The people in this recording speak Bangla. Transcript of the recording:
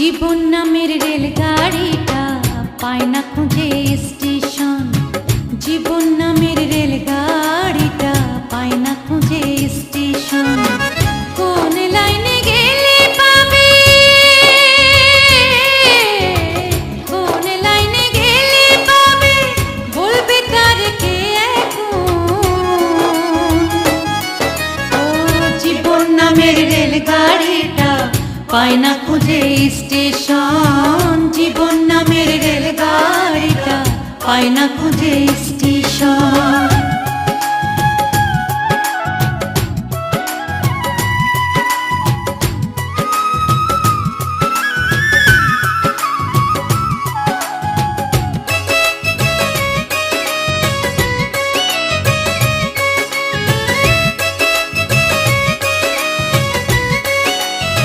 জীবন নামের রেলগাড়িটা পায় না খুঁজে স্টেশন। জীবন নামের রেলগাড়িটা পায় না খুঁজে স্টেশন। কোন লাইনে গেলে পাবে, কোন লাইনে গেলে পাবে, বলবে তার কে এখন। ও জীবন নামের রেলগাড়িটা পায় না খুঁজে স্টেশন। জীবন নামের রেলগাড়িটা পায় না খুঁজে স্টেশন।